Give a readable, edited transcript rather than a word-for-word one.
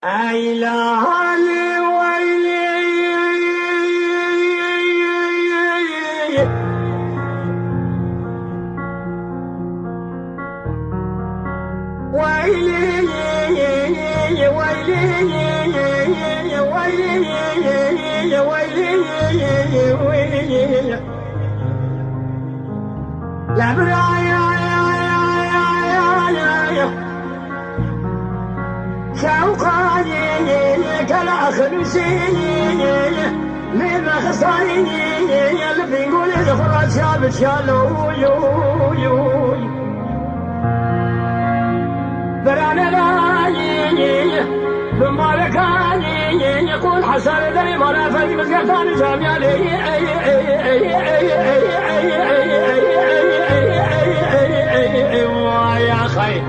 أيلاني ويلي ويلي ويلي ويلي لا برايا شوقاني كلا خمسيني من خصاني اللي بيقول الفرج شاب شالو برانا رايي بمالكاني يقول حسن داي ما فايت مسكتان جامعي يا خي